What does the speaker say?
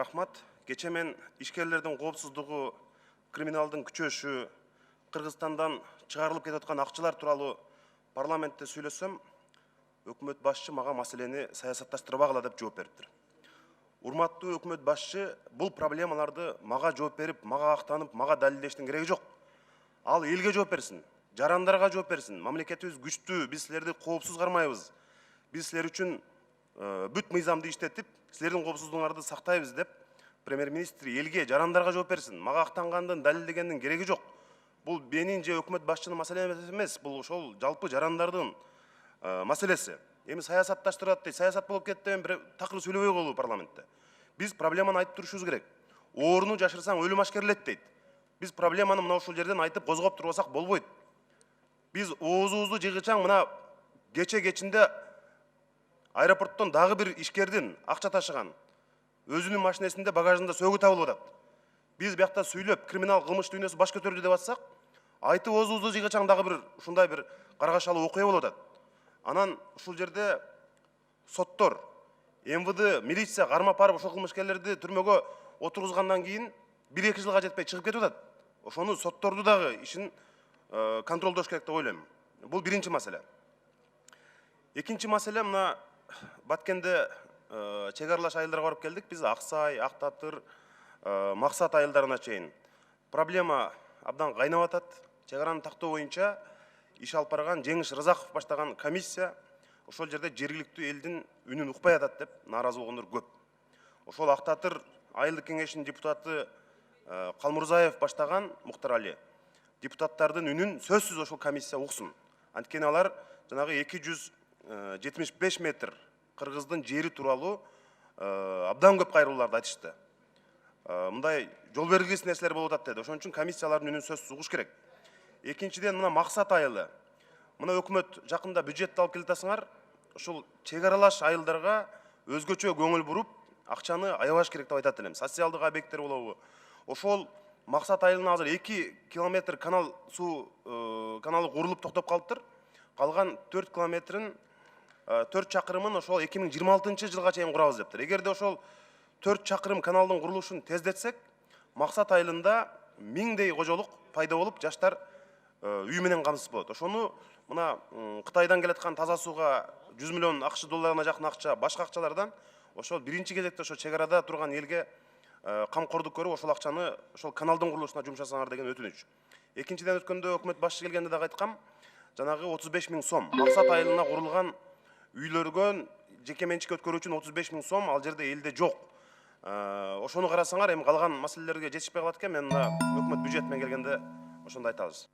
Рахмат. Кече мен ишкерлердин коопсуздугу, криминалдын күчөшү, Кыргызстандан чыгарылып кетип аткан акчалар тууралуу парламентте сүйлөсөм, өкмөт башчы мага маселени саясатташтырбагыла деп жооп бериптир. Урматтуу өкмөт башчы, бул проблемаларды мага жооп берип, мага актанып, мага далилдештин кереги жок. Ал элге жооп берсин, жарандарга жооп берсин. Мамлекетибиз күчтүү, биз силерди коопсуз кармайбыз. Биз силер үчүн бүт мыйзамды иштетип, силердин коопсуздугуңарды сактайбыз деп премьер-министр элге, жарандарга жооп берсин. Мага актангандын, далилдегендин кереги жок. Бул менин же өкмөт башчынын маселеси эмес, бул ошол жалпы жарандардын маселеси. Эми саясатташтырат дейт, саясат болуп кетти деп бир такыр сүйлөбөй коелу парламентте. Биз проблеманы айтып турушубуз керек. Ооруну жашырсаң өлүм ашкерелет дейт. Биз проблеманы мына ушул жерден айтып козгоп турбасак болбойт. Биз оозубузду жыгычаң мына кечинде аэропорттон дагы бир ишкердин акча ташыган өзүнүн машинесинде багажында сөгү табылып атат. Биз биякта сүйлөп криминал кылмыш дүйнөсү баш көтөрдү деп атсак, айтып оозубузду жыгычаң дагы бир ушундай бир каргашалуу окуя болуп атат. Анан ушул жерде соттор, МВД, милиция кармап барып ошол кылмышкерлерди түрмөгө отургузгандан кийин 1-2 жылга жетпей чыгып кетип атат. Ошону сотторду дагы ишин контролдош керек деп ойлойм. Бул биринчи маселе. Экинчи маселе, мына Баткенде чек аралаш айылдарга барып келдик. Биз Аксай, Актатыр, Максат айылдарына чейин проблема абдан кайнап атат. Чек араны тактоо боюнча иш алып барган Жеңиш Рызаков баштаган комиссия ошол жерде жергиликтүү элдин үнүн укпай атат деп нааразы болгондор көп. Ошол Актатыр айылдык кеңешинин депутаты Калмурзаев баштаган Муктар Али депутаттардын үнүн сөзсүз ошол комиссия уксун. Анткени алар жанагы 275 метр кыргыздын жери тууралуу абдан көп кайрылууларды айтышты. Мындай жол бергилис нерселер болуп атат деди. Ошон үчүн комиссиялардын үнүн сөзсүз угуш керек. Экинчиден, мына Максат айылы. Мына өкмөт жакында бюджетти алып келатасыңар. Ушул чек аралаш айылдарга өзгөчө көңүл буруп, акчаны аябаш керек деп айтат элем. Социалдык объекттер болобу? Ошол Максат айылына азыр 2 километр каналы курулуп токтоп калыптыр. Калган 4 километрин 4 чакырымын ошол 2026 жылга чейин курабыз дептир. Эгерде ошол 4 чакырым каналдын курулушун тездетсек, Максат айылында 1000дей кожолук пайда болуп, жаштар үй менен камсыз болот. Ошону мына Кытайдан келаткан таза сууга 100 миллион акча долларына жакын акча, башка акчалардан ошол биринчи кезекте ошол чек арада турган элге камкордук көрүп, ошол акчаны ошол каналдын курулушуна жумшасаңар деген өтүнүч. Экинчиден өткөндө өкмөт башчы келгенде дагы айткам, жанагы 35 000 сом Максат айылына курулган үйлөргө жеке менчикке өткөрүү үчүн 35 000 сом ал жерде элде жок. Ошону карасаңар, эми калган маселелерге жетишпей калат экен. Мен мына өкмөт бюджет менен келгенде ошондо айтабыз.